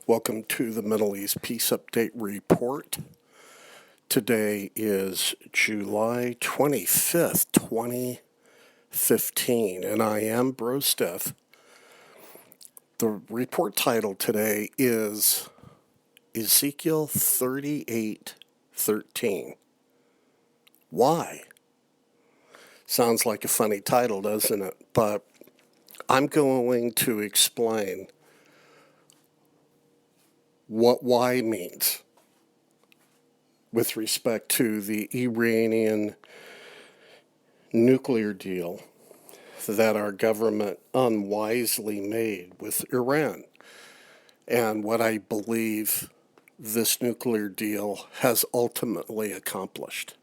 Welcome to the Middle East Peace Update Report. Today is July 25th, 2015, and I am Bro Steph. The report title today is Ezekiel 38:13. Why? Sounds like a funny title, doesn't it? But I'm going to explain what why means with respect to the Iranian nuclear deal that our government unwisely made with Iran, and what I believe this nuclear deal has ultimately accomplished,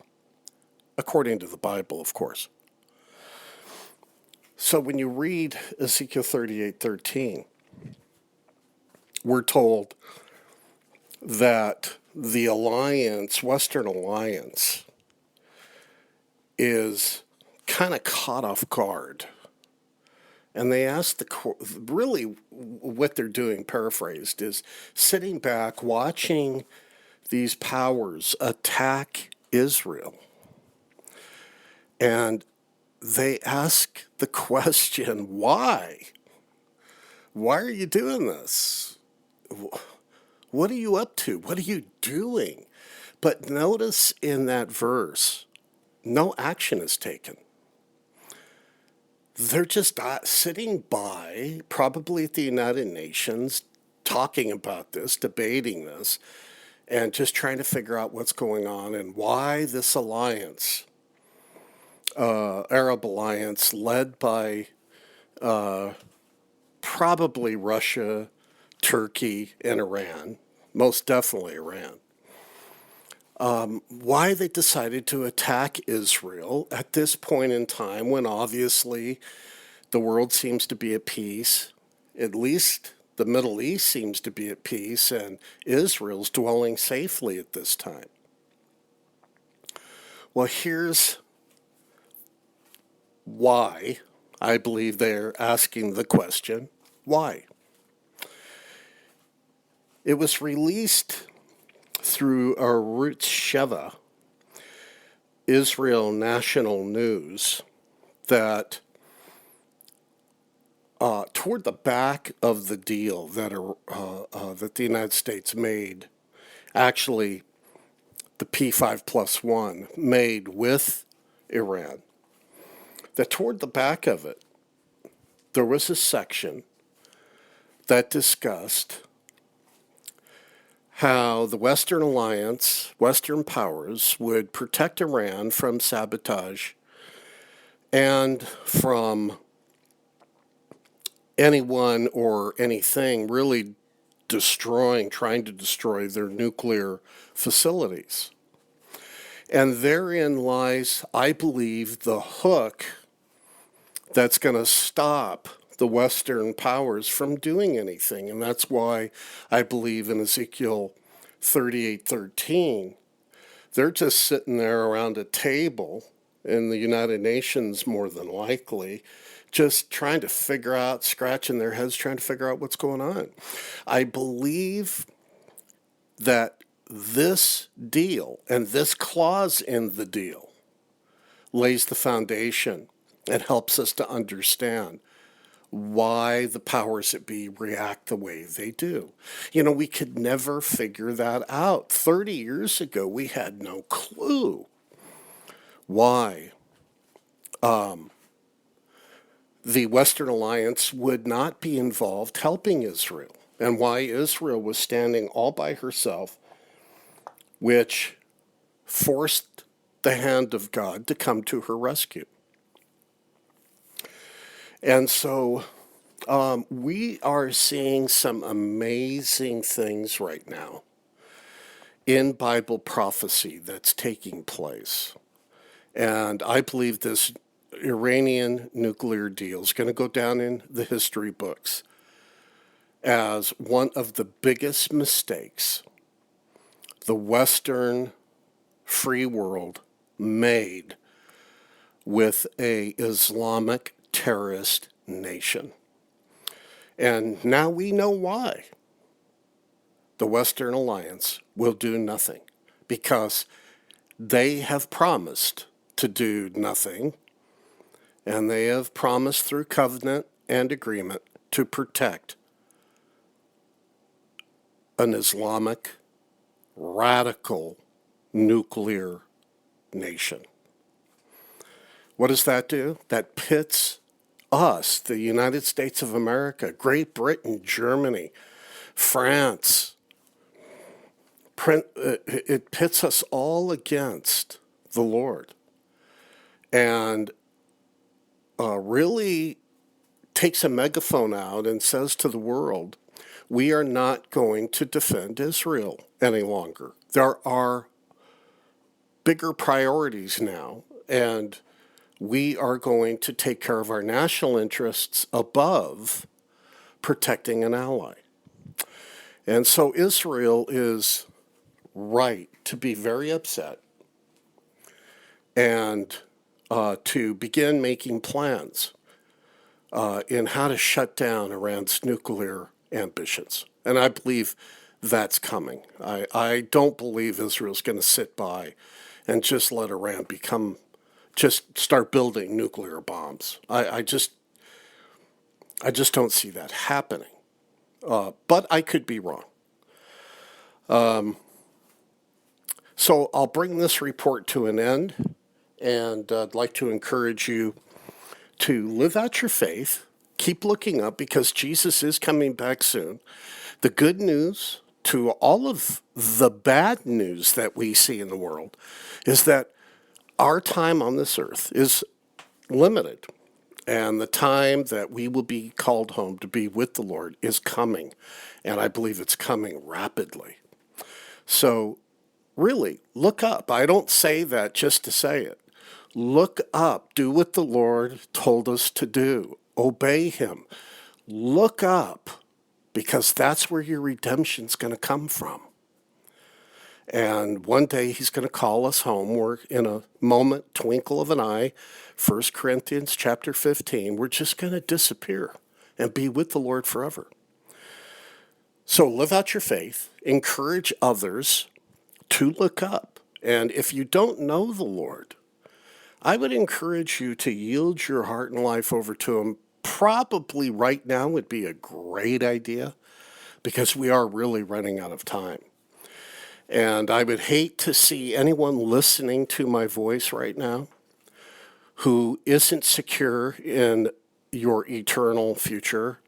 according to the Bible, of course. So when you read Ezekiel 38:13, we're told that the alliance, Western alliance, is kind of caught off guard. And they ask really what they're doing, paraphrased, is sitting back, watching these powers attack Israel. And they ask the question, why? Why are you doing this? What are you up to? What are you doing? But notice in that verse, no action is taken. They're just sitting by, probably at the United Nations, talking about this, debating this, and just trying to figure out what's going on and why this alliance, Arab alliance, led by probably Russia, Turkey, and Iran, most definitely Iran, why they decided to attack Israel at this point in time when obviously the world seems to be at peace, at least the Middle East seems to be at peace, and Israel's dwelling safely at this time. Well, here's why I believe they're asking the question, why? It was released through Arutz Sheva, Israel National News, that toward the back of the deal that the United States made, actually the P5+1 made with Iran, that toward the back of it, there was a section that discussed how the Western alliance, Western powers, would protect Iran from sabotage and from anyone or anything really trying to destroy their nuclear facilities. And therein lies, I believe, the hook that's going to stop the Western powers from doing anything. And that's why I believe in Ezekiel 38:13, they're just sitting there around a table in the United Nations, more than likely, just trying to figure out, scratching their heads, trying to figure out what's going on. I believe that this deal and this clause in the deal lays the foundation and helps us to understand why the powers that be react the way they do. You know, we could never figure that out. 30 years ago, we had no clue why the Western Alliance would not be involved helping Israel, and why Israel was standing all by herself, which forced the hand of God to come to her rescue. And so we are seeing some amazing things right now in Bible prophecy that's taking place. And I believe this Iranian nuclear deal is going to go down in the history books as one of the biggest mistakes the Western free world made with a Islamic terrorist nation. And now we know why. the Western Alliance, will do nothing because they have promised to do nothing, and they have promised through covenant and agreement to protect an Islamic radical nuclear nation. What does that do? That pits us, the United States of America, Great Britain, Germany, France. It pits us all against the Lord, and really takes a megaphone out and says to the world, we are not going to defend Israel any longer. There are bigger priorities now, and we are going to take care of our national interests above protecting an ally. And so Israel is right to be very upset and to begin making plans in how to shut down Iran's nuclear ambitions. And I believe that's coming. I don't believe Israel's going to sit by and just let Iran just start building nuclear bombs. I just don't see that happening. But I could be wrong. So I'll bring this report to an end, and I'd like to encourage you to live out your faith, keep looking up because Jesus is coming back soon. The good news to all of the bad news that we see in the world is that our time on this earth is limited, and the time that we will be called home to be with the Lord is coming, and I believe it's coming rapidly. So really, look up. I don't say that just to say it. Look up. Do what the Lord told us to do. Obey him. Look up, because that's where your redemption's going to come from. And one day he's going to call us home. We're in a moment, twinkle of an eye, 1 Corinthians chapter 15. We're just going to disappear and be with the Lord forever. So live out your faith. Encourage others to look up. And if you don't know the Lord, I would encourage you to yield your heart and life over to him. Probably right now would be a great idea, because we are really running out of time. And I would hate to see anyone listening to my voice right now who isn't secure in your eternal future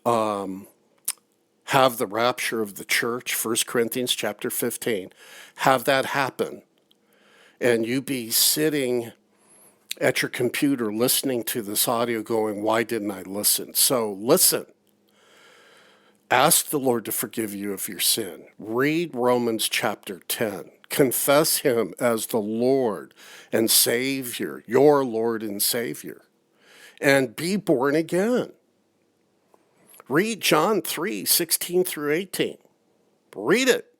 have the rapture of the church, 1 Corinthians chapter 15, have that happen, and you be sitting at your computer listening to this audio going, why didn't I listen? So listen. Ask the Lord to forgive you of your sin. Read Romans chapter 10. Confess him as the Lord and Savior, your Lord and Savior. And be born again. Read John 3:16 through 18. Read it.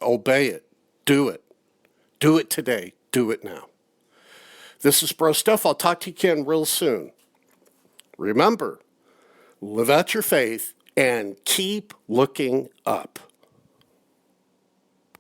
Obey it. Do it. Do it today. Do it now. This is Bro Stuff. I'll talk to you again real soon. Remember, live out your faith and keep looking up.